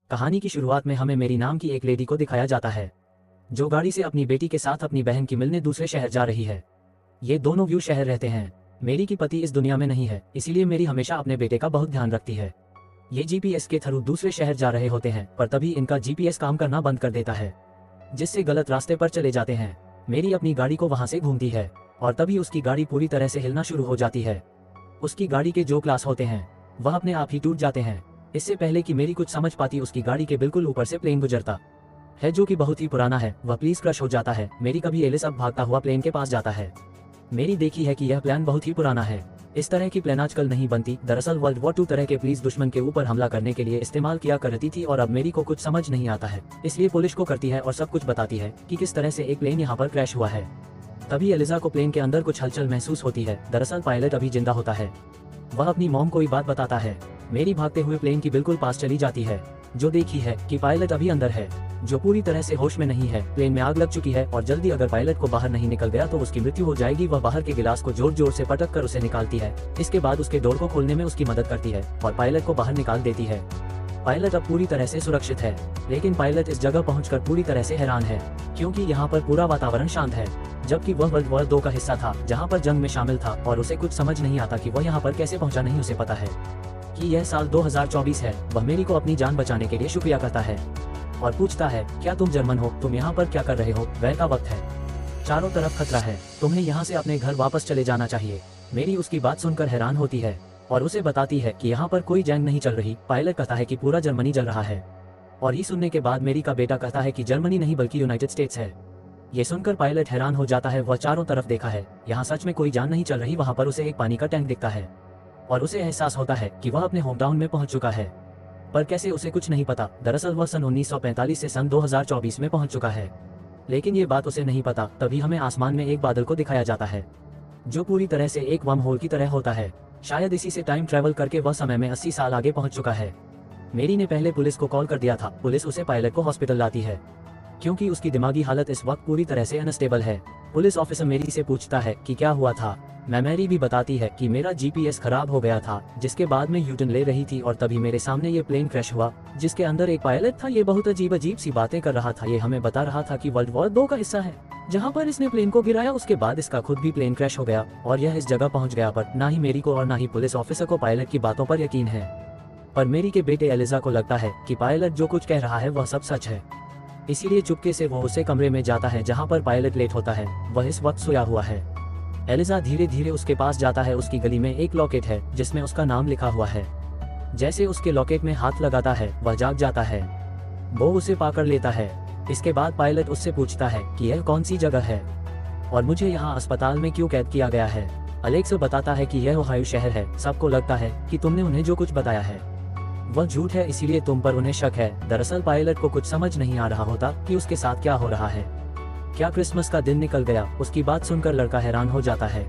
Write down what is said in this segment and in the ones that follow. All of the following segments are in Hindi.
कहानी की शुरुआत में हमें मेरी नाम की एक लेडी को दिखाया जाता है जो गाड़ी से अपनी बेटी के साथ अपनी बहन की मिलने दूसरे शहर जा रही है। ये दोनों व्यू शहर रहते हैं। मेरी की पति इस दुनिया में नहीं है, इसीलिए मेरी हमेशा अपने बेटे का बहुत ध्यान रखती है। ये जीपीएस के थ्रू दूसरे शहर जा रहे होते हैं, पर तभी इनका जीपीएस काम करना बंद कर देता है, जिससे गलत रास्ते पर चले जाते हैं। मेरी अपनी गाड़ी को वहां से घूमती है और तभी उसकी गाड़ी पूरी तरह से हिलना शुरू हो जाती है। उसकी गाड़ी के जो ग्लास होते हैं वह अपने आप ही टूट जाते हैं। इससे पहले कि मेरी कुछ समझ पाती, उसकी गाड़ी के बिल्कुल ऊपर से प्लेन गुजरता है जो कि बहुत ही पुराना है। वह प्लीज क्रश हो जाता है। मेरी कभी एलिस अब भागता हुआ प्लेन के पास जाता है। मेरी देखी है कि यह प्लान बहुत ही पुराना है। इस तरह की प्लान आजकल नहीं बनती। दरअसल वर्ल्ड वॉर 2 तरह के पुलिस दुश्मन के ऊपर हमला करने के लिए इस्तेमाल किया करती थी और अब मेरी को कुछ समझ नहीं आता है, इसलिए पुलिस को करती है और सब कुछ बताती है कि किस तरह से एक प्लेन यहाँ पर क्रैश हुआ है। तभी एलिजा को प्लेन के अंदर कुछ हलचल महसूस होती है। दरअसल पायलट अभी जिंदा होता है। वह अपनी मॉम को ही बात बताता है। मेरी भागते हुए प्लेन की बिल्कुल पास चली जाती है, जो देखी है कि पायलट अभी अंदर है, जो पूरी तरह से होश में नहीं है। प्लेन में आग लग चुकी है और जल्दी अगर पायलट को बाहर नहीं निकल गया तो उसकी मृत्यु हो जाएगी। वह बाहर के गिलास को जोर जोर से पटक कर उसे निकालती है। इसके बाद उसके डोर को खोलने में उसकी मदद करती है और पायलट को बाहर निकाल देती है। पायलट अब पूरी तरह से सुरक्षित है, लेकिन पायलट इस जगह पहुंचकर पूरी तरह से हैरान है, क्योंकि यहाँ पर पूरा वातावरण शांत है, जबकि वह वर्ल्ड वॉर 2 का हिस्सा था जहाँ पर जंग में शामिल था और उसे कुछ समझ नहीं आता कि वह यहाँ पर कैसे पहुंचा। नहीं उसे पता है कि यह साल 2024 है। वह मेरी को अपनी जान बचाने के लिए शुक्रिया करता है और पूछता है, क्या तुम जर्मन हो? तुम यहाँ पर क्या कर रहे हो? वह का वक्त है, चारों तरफ खतरा है, तुम्हें यहाँ से अपने घर वापस चले जाना चाहिए। मेरी उसकी बात सुनकर हैरान होती है और उसे बताती है कि यहाँ पर कोई जंग नहीं चल रही। पायलट कहता है कि पूरा जर्मनी जल रहा है, और ये सुनने के बाद मेरी का बेटा कहता है कि जर्मनी नहीं बल्कि यूनाइटेड स्टेट्स है। ये सुनकर पायलट हैरान हो जाता है। वह चारों तरफ देखा है, यहाँ सच में कोई जान नहीं चल रही। वहाँ पर उसे एक पानी का टैंक दिखता है और उसे एहसास होता है कि वह अपने होम टाउन में पहुंच चुका है, पर कैसे उसे कुछ नहीं पता। दरअसल वह सन 1945 से सन 2024 में पहुंच चुका है, लेकिन ये बात उसे नहीं पता। तभी हमें आसमान में एक बादल को दिखाया जाता है जो पूरी तरह से एक वर्म होल की तरह होता है। शायद इसी से टाइम ट्रैवल करके वह समय में 80 साल आगे पहुंच चुका है। मेरी ने पहले पुलिस को कॉल कर दिया था। पुलिस उसे पायलट को हॉस्पिटल लाती है, क्योंकि उसकी दिमागी हालत इस वक्त पूरी तरह से अनस्टेबल है। पुलिस ऑफिसर मेरी से पूछता है कि क्या हुआ था। मेरी भी बताती है कि मेरा जीपीएस खराब हो गया था, जिसके बाद मैं यूटर्न ले रही थी और तभी मेरे सामने ये प्लेन क्रैश हुआ, जिसके अंदर एक पायलट था। ये बहुत अजीब सी बातें कर रहा था। ये हमें बता रहा था कि वर्ल्ड वॉर 2 का हिस्सा है जहाँ पर इसने प्लेन को गिराया। उसके बाद इसका खुद भी प्लेन क्रैश हो गया और यह इस जगह पहुँच गया। पर ना ही मेरी को और ना ही पुलिस ऑफिसर को पायलट की बातों पर यकीन है। पर मेरी के बेटे एलिजा को लगता है कि पायलट जो कुछ कह रहा है वह सब सच है, इसीलिए चुपके से वो उसे कमरे में जाता है जहाँ पर पायलट लेट होता है। वह इस वक्त सोया हुआ है। एलिजा धीरे धीरे उसके पास जाता है। उसकी गली में एक लॉकेट है जिसमें उसका नाम लिखा हुआ है। जैसे उसके लॉकेट में हाथ लगाता है वह जाग जाता है। वो उसे पकड़ लेता है। इसके बाद पायलट उससे पूछता है कि यह कौन सी जगह है और मुझे यहाँ अस्पताल में क्यों कैद किया गया है। अलेक्स बताता है कि यह ओहायो शहर है। सबको लगता है कि तुमने उन्हें जो कुछ बताया है वह झूठ है, इसीलिए तुम पर उन्हें शक है। दरअसल पायलट को कुछ समझ नहीं आ रहा होता कि उसके साथ क्या हो रहा है। क्या क्रिसमस का दिन निकल गया? उसकी बात सुनकर लड़का हैरान हो जाता है।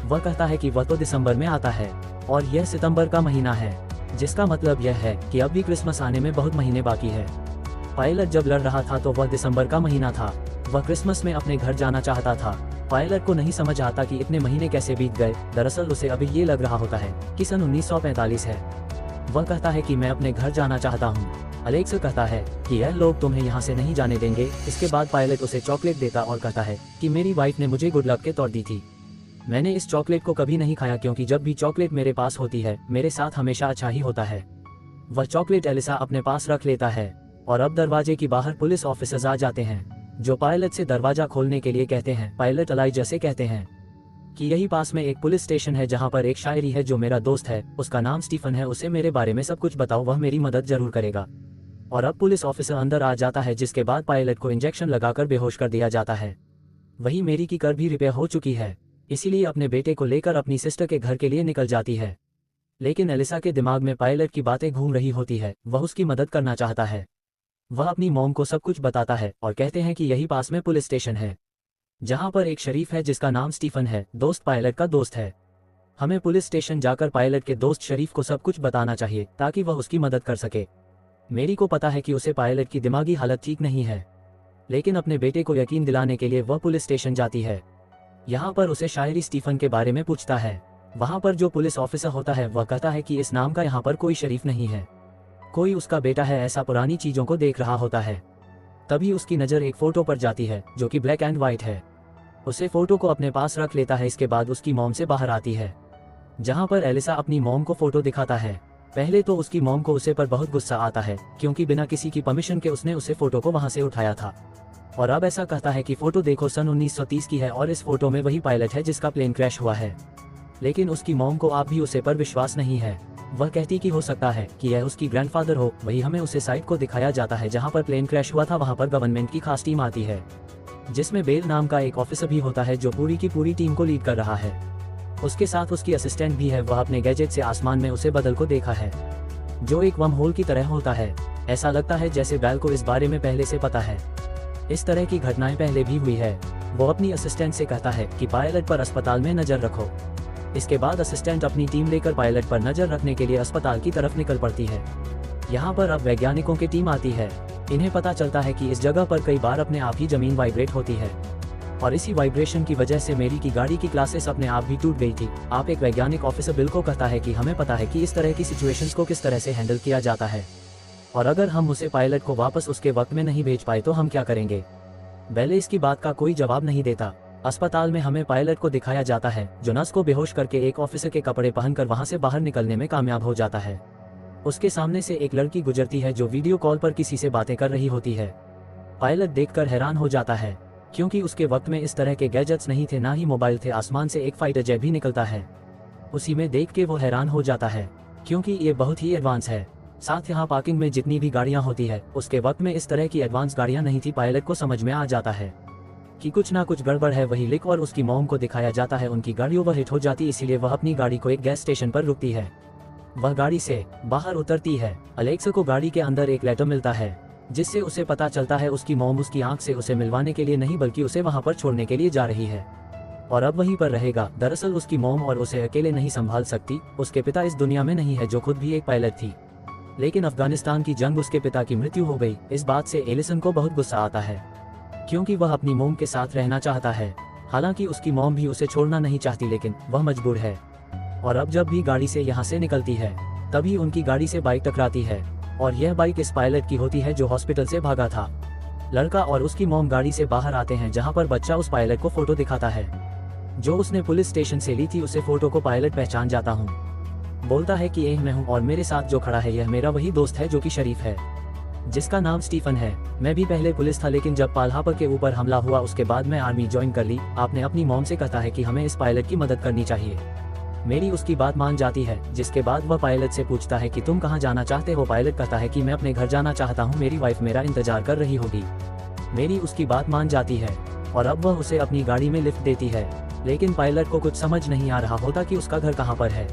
वह कहता है कि वह तो दिसंबर में आता है और यह सितंबर का महीना है, जिसका मतलब यह है कि अब भी क्रिसमस आने में बहुत महीने बाकी है। पायलट जब लड़ रहा था तो वह दिसंबर का महीना था। वह क्रिसमस में अपने घर जाना चाहता था। पायलट को नहीं समझ आता कि इतने महीने कैसे बीत गए। दरअसल उसे अभी ये लग रहा होता है कि सन 1945 है। वह कहता है कि मैं अपने घर जाना चाहता हूँ। अलेक्स कहता है कि यह लोग तुम्हें यहाँ से नहीं जाने देंगे। इसके बाद पायलट उसे चॉकलेट देता और कहता है कि मेरी वाइफ ने मुझे गुड लक के तौर दी थी। मैंने इस चॉकलेट को कभी नहीं खाया, क्योंकि जब भी चॉकलेट मेरे पास होती है मेरे साथ हमेशा अच्छा ही होता है। वह चॉकलेट एलिसा अपने पास रख लेता है और अब दरवाजे की बाहर पुलिस ऑफिसर्स आ जाते हैं, जो पायलट से दरवाजा खोलने के लिए कहते हैं। पायलट अलाइजा से कहते हैं कि यही पास में एक पुलिस स्टेशन है जहाँ पर एक शायरी है जो मेरा दोस्त है, उसका नाम स्टीफन है। उसे मेरे बारे में सब कुछ बताओ, वह मेरी मदद जरूर करेगा। और अब पुलिस ऑफिसर अंदर आ जाता है, जिसके बाद पायलट को इंजेक्शन लगाकर बेहोश कर दिया जाता है। वही मेरी की कार भी रिपेयर हो चुकी है, इसीलिए अपने बेटे को लेकर अपनी सिस्टर के घर के लिए निकल जाती है। लेकिन एलिसा के दिमाग में पायलट की बातें घूम रही होती है। वह उसकी मदद करना चाहता है। वह अपनी मॉम को सब कुछ बताता है और कहते हैं कि यही पास में पुलिस स्टेशन है जहाँ पर एक शरीफ है जिसका नाम स्टीफन है, दोस्त पायलट का दोस्त है। हमें पुलिस स्टेशन जाकर पायलट के दोस्त शरीफ को सब कुछ बताना चाहिए ताकि वह उसकी मदद कर सके। मेरी को पता है कि उसे पायलट की दिमागी हालत ठीक नहीं है, लेकिन अपने बेटे को यकीन दिलाने के लिए वह पुलिस स्टेशन जाती है। यहाँ पर उसे शायरी स्टीफन के बारे में पूछता है। वहाँ पर जो पुलिस ऑफिसर होता है वह कहता है कि इस नाम का यहाँ पर कोई शरीफ नहीं है। कोई उसका बेटा है ऐसा पुरानी चीजों को देख रहा होता है। तभी उसकी नज़र एक फोटो पर जाती है जो कि ब्लैक एंड व्हाइट है। उसे फोटो को अपने पास रख लेता है। इसके बाद उसकी मॉम से बाहर आती है, जहां पर एलिसा अपनी मॉम को फोटो दिखाता है। पहले तो उसकी मॉम को उसे पर बहुत गुस्सा आता है, क्योंकि बिना किसी की परमिशन के उसने उसे फोटो को वहां से उठाया था। और अब ऐसा कहता है कि फोटो देखो सन 1930 की है और इस फोटो में वही पायलट है जिसका प्लेन क्रैश हुआ है। लेकिन उसकी मॉम को आप भी उसे पर विश्वास नहीं है। वह कहती कि हो सकता है कि यह उसकी ग्रैंडफादर हो। वही हमें उसे साइट को दिखाया जाता है जहां पर प्लेन क्रैश हुआ था। वहां पर गवर्नमेंट की खास टीम आती है, जिसमें बेल नाम का एक ऑफिसर भी होता है जो पूरी की पूरी टीम को लीड कर रहा है। उसके साथ उसकी असिस्टेंट भी है। वह अपने गैजेट से आसमान में उसे बदल को देखा है, जो एक वर्म होल की तरह होता है। ऐसा लगता है जैसे बेल को इस बारे में पहले से पता है। इस तरह की घटनाएं पहले भी हुई है। वो अपनी असिस्टेंट से कहता है कि पायलट पर अस्पताल में नजर रखो। इसके बाद असिस्टेंट अपनी टीम लेकर पायलट पर नजर रखने के लिए अस्पताल की तरफ निकल पड़ती है। यहाँ पर अब वैज्ञानिकों की टीम आती है। इन्हें पता चलता है कि इस जगह पर कई बार अपने आप ही जमीन वाइब्रेट होती है और इसी वाइब्रेशन की वजह से मेरी की गाड़ी की ग्लासेस अपने आप भी टूट गई थी। आप एक वैज्ञानिक ऑफिसर बिल को कहता है कि हमें पता है कि इस तरह की सिचुएशंस को किस तरह से हैंडल किया जाता है, और अगर हम उसे पायलट को वापस उसके वक्त में नहीं भेज पाए तो हम क्या करेंगे। बेले इसकी बात का कोई जवाब नहीं देता। अस्पताल में हमें पायलट को दिखाया जाता है जो नर्स को बेहोश करके एक ऑफिसर के कपड़े पहनकर वहां से बाहर निकलने में कामयाब हो जाता है। उसके सामने से एक लड़की गुजरती है जो वीडियो कॉल पर किसी से बातें कर रही होती है। पायलट देखकर हैरान हो जाता है, क्योंकि उसके वक्त में इस तरह के गैजेट्स नहीं थे, ना ही मोबाइल थे। आसमान से एक फाइटर जेट भी निकलता है। उसी में देख के वो हैरान हो जाता है, क्योंकि ये बहुत ही एडवांस है। साथ यहाँ पार्किंग में जितनी भी गाड़ियाँ होती है, उसके वक्त में इस तरह की एडवांस गाड़ियाँ नहीं थी। पायलट को समझ में आ जाता है कि कुछ ना कुछ गड़बड़ है। वही लिक और उसकी मॉम को दिखाया जाता है। उनकी गाड़ी ओवरहीट हो जाती, इसीलिए वह अपनी गाड़ी को एक गैस स्टेशन पर रुकती है। वह गाड़ी से बाहर उतरती है। अलेक्सा को गाड़ी के अंदर एक लेटर मिलता है, जिससे उसे पता चलता है उसकी मॉम उसकी आंख से उसे मिलवाने के लिए नहीं बल्कि उसे वहां पर छोड़ने के लिए जा रही है और अब वहीं पर रहेगा। दरअसल उसकी मॉम और उसे अकेले नहीं संभाल सकती। उसके पिता इस दुनिया में नहीं है, जो खुद भी एक पायलट थी, लेकिन अफगानिस्तान की जंग उसके पिता की मृत्यु हो गई। इस बात से एलिसन को बहुत गुस्सा आता है, क्योंकि वह अपनी मॉम के साथ रहना चाहता है। हालांकि उसकी मॉम भी उसे छोड़ना नहीं चाहती, लेकिन वह मजबूर है। और अब जब भी गाड़ी से यहाँ से निकलती है, तभी उनकी गाड़ी से बाइक टकराती है और यह बाइक इस पायलट की होती है जो हॉस्पिटल से भागा था। लड़का और उसकी मॉम गाड़ी से बाहर आते हैं, जहां पर बच्चा उस पायलट को फोटो दिखाता है जो उसने पुलिस स्टेशन से ली थी। उसे फोटो को पायलट पहचान जाता हूँ। बोलता है कि यह मैं हूँ और मेरे साथ जो खड़ा है यह मेरा वही दोस्त है जो कि शरीफ है, जिसका नाम स्टीफन है। मैं भी पहले पुलिस था, लेकिन जब पालहापर के ऊपर हमला हुआ उसके बाद मैं आर्मी ज्वाइन कर ली। आपने अपनी मॉम से कहता है कि हमें इस पायलट की मदद करनी चाहिए। मेरी उसकी बात मान जाती है, जिसके बाद वह पायलट से पूछता है कि तुम कहाँ जाना चाहते हो। पायलट कहता है कि मैं अपने घर जाना चाहता हूँ, मेरी वाइफ मेरा इंतजार कर रही होगी। मेरी उसकी बात मान जाती है और अब वह उसे अपनी गाड़ी में लिफ्ट देती है, लेकिन पायलट को कुछ समझ नहीं आ रहा होता कि उसका घर कहाँ पर है,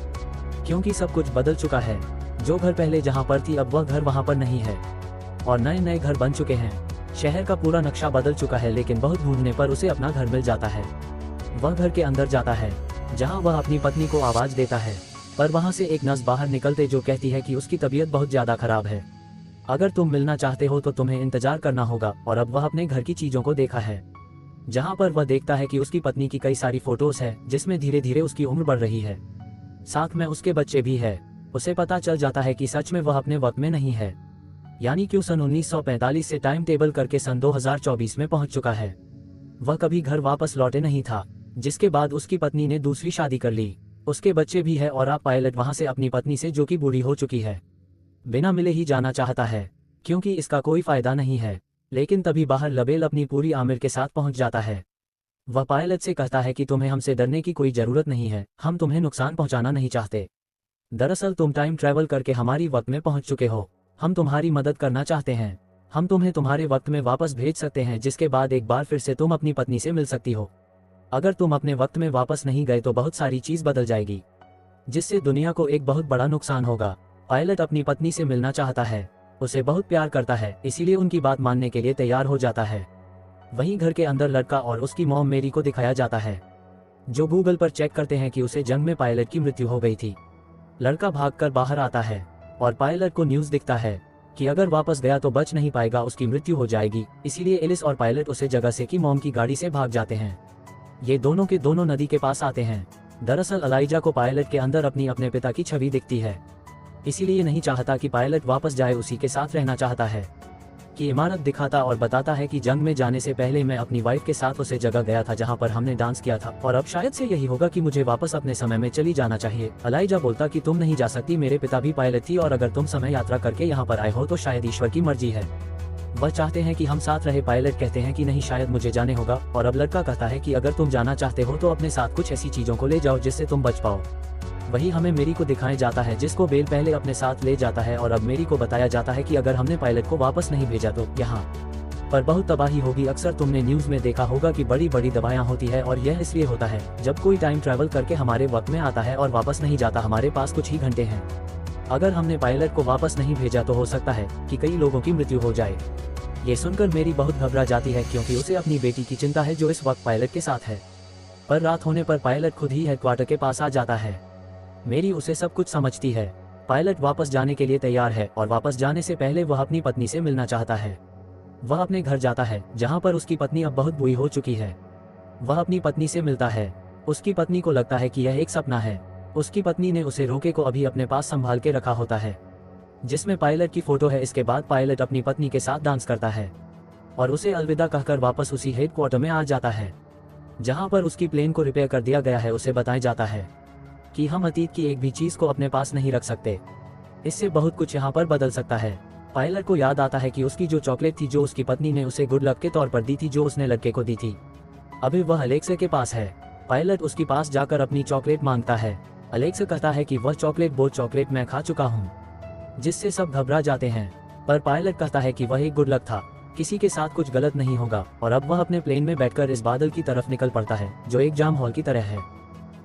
क्योंकि सब कुछ बदल चुका है। जो घर पहले जहाँ पर थी अब वह घर वहाँ पर नहीं है और नए नए घर बन चुके हैं। शहर का पूरा नक्शा बदल चुका है, लेकिन बहुत ढूंढने पर उसे अपना घर मिल जाता है। वह घर के अंदर जाता है, जहां वह अपनी पत्नी को आवाज देता है, पर वहां से एक नर्स बाहर निकलते जो कहती है कि उसकी तबीयत बहुत ज्यादा खराब है। अगर तुम मिलना चाहते हो तो तुम्हें इंतजार करना होगा। और अब वह अपने घर की चीजों को देखा है, जहां पर वह देखता है कि उसकी पत्नी की कई सारी फोटोज है, जिसमें धीरे धीरे उसकी उम्र बढ़ रही है। साथ में उसके बच्चे भी है। उसे पता चल जाता है कि सच में वह अपने वक्त में नहीं है, यानी कि सन 1945 से टाइम टेबल करके सन 2024 में पहुंच चुका है। वह कभी घर वापस लौटे नहीं था, जिसके बाद उसकी पत्नी ने दूसरी शादी कर ली। उसके बच्चे भी है और अब पायलट वहां से अपनी पत्नी से, जो कि बूढ़ी हो चुकी है, बिना मिले ही जाना चाहता है, क्योंकि इसका कोई फायदा नहीं है। लेकिन तभी बाहर लबेल अपनी पूरी आमिर के साथ पहुंच जाता है। वह पायलट से कहता है कि तुम्हें हमसे डरने की कोई जरूरत नहीं है, हम तुम्हें नुकसान पहुंचाना नहीं चाहते। दरअसल तुम टाइम ट्रैवल करके हमारी वक्त में पहुंच चुके हो, हम तुम्हारी मदद करना चाहते हैं। हम तुम्हें तुम्हारे वक्त में वापस भेज सकते हैं, जिसके बाद एक बार फिर से तुम अपनी पत्नी से मिल सकती हो। अगर तुम अपने वक्त में वापस नहीं गए तो बहुत सारी चीज बदल जाएगी, जिससे दुनिया को एक बहुत बड़ा नुकसान होगा। पायलट अपनी पत्नी से मिलना चाहता है, उसे बहुत प्यार करता है, इसीलिए उनकी बात मानने के लिए तैयार हो जाता है। वहीं घर के अंदर लड़का और उसकी मॉम मेरी को दिखाया जाता है, जो गूगल पर चेक करते हैं कि उसे जंग में पायलट की मृत्यु हो गई थी। लड़का भागकर बाहर आता है और पायलट को न्यूज दिखता है कि अगर वापस गया तो बच नहीं पाएगा, उसकी मृत्यु हो जाएगी। इसीलिए एलिस और पायलट उसे जगह से की मॉम की गाड़ी से भाग जाते हैं। ये दोनों के दोनों नदी के पास आते हैं। दरअसल अलाइजा को पायलट के अंदर अपने पिता की छवि दिखती है। इसीलिए नहीं चाहता कि पायलट वापस जाए, उसी के साथ रहना चाहता है। की इमारत दिखाता और बताता है कि जंग में जाने से पहले मैं अपनी वाइफ के साथ उसे जगह गया था जहां पर हमने डांस किया था, और अब शायद से यही होगा कि मुझे वापस अपने समय में चली जाना चाहिए। अलाइजा बोलता कि तुम नहीं जा सकती, मेरे पिता भी पायलट थी, और अगर तुम समय यात्रा करके यहाँ पर आए हो तो शायद ईश्वर की मर्जी है। वह चाहते हैं कि हम साथ रहे। पायलट कहते हैं कि नहीं, शायद मुझे जाने होगा, और अब लड़का कहता है कि अगर तुम जाना चाहते हो तो अपने साथ कुछ ऐसी चीजों को ले जाओ जिससे तुम बच पाओ। वही हमें मेरी को दिखाया जाता है, जिसको बेल पहले अपने साथ ले जाता है, और अब मेरी को बताया जाता है कि अगर हमने पायलट को वापस नहीं भेजा तो यहाँ पर बहुत तबाही होगी। अक्सर तुमने न्यूज में देखा होगा कि बड़ी बड़ी दवाएं होती है, और यह इसलिए होता है जब कोई टाइम ट्रैवल करके हमारे वक्त में आता है और वापस नहीं जाता। हमारे पास कुछ ही घंटे हैं। अगर हमने पायलट को वापस नहीं भेजा तो हो सकता है कि कई लोगों की मृत्यु हो जाए। ये सुनकर मेरी बहुत घबरा जाती है, क्योंकि उसे अपनी बेटी की चिंता है जो इस वक्त पायलट के साथ है। पर रात होने पर पायलट खुद ही हेडक्वार्टर के पास आ जाता है। मेरी उसे सब कुछ समझती है। पायलट वापस जाने के लिए तैयार है, और वापस जाने से पहले वह अपनी पत्नी से मिलना चाहता है। वह अपने घर जाता है जहां पर उसकी पत्नी अब बहुत बुरी हो चुकी है। वह अपनी पत्नी से मिलता है। उसकी पत्नी को लगता है कि यह एक सपना है। उसकी पत्नी ने उसे रोके को अभी अपने पास संभाल के रखा होता है, जिसमें पायलट की फोटो है। इसके बाद पायलट अपनी पत्नी के साथ डांस करता है और उसे अलविदा कहकर वापस उसी हेडक्वार्टर में आ जाता है जहां पर उसकी प्लेन को रिपेयर कर दिया गया है। उसे बताया जाता है कि हम अतीत की एक भी चीज को अपने पास नहीं रख सकते, इससे बहुत कुछ यहाँ पर बदल सकता है। पायलट को याद आता है कि उसकी जो चॉकलेट थी जो उसकी पत्नी ने उसे गुड लक के तौर पर दी थी, जो उसने लड़के को दी थी, अभी वह अलेक्सा के पास है। पायलट उसके पास जाकर अपनी चॉकलेट मांगता है। अलेक्सा कहता है कि वह चॉकलेट वो चॉकलेट मैं खा चुका हूँ, जिससे सब घबरा जाते हैं। पर पायलट कहता है कि वह एक गुड लक था, किसी के साथ कुछ गलत नहीं होगा। और अब वह अपने प्लेन में बैठकर इस बादल की तरफ निकल पड़ता है जो एक जाम हॉल की तरह है,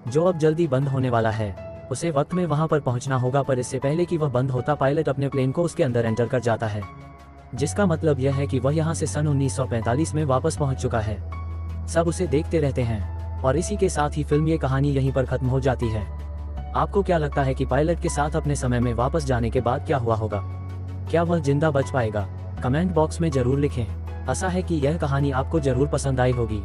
जो अब जल्दी बंद होने वाला है। उसे वक्त में वहां पर पहुंचना होगा, पर इससे पहले कि वह बंद होता पायलट अपने प्लेन को उसके अंदर एंटर कर जाता है, जिसका मतलब यह है कि वह यहां से सन 1945 में वापस पहुंच चुका है। सब उसे देखते रहते हैं और इसी के साथ ही फिल्म ये कहानी यहीं पर खत्म हो जाती है। आपको क्या लगता है कि पायलट के साथ अपने समय में वापस जाने के बाद क्या हुआ होगा? क्या वह जिंदा बच पाएगा? कमेंट बॉक्स में जरूर लिखें। आशा है कि यह कहानी आपको जरूर पसंद आई होगी।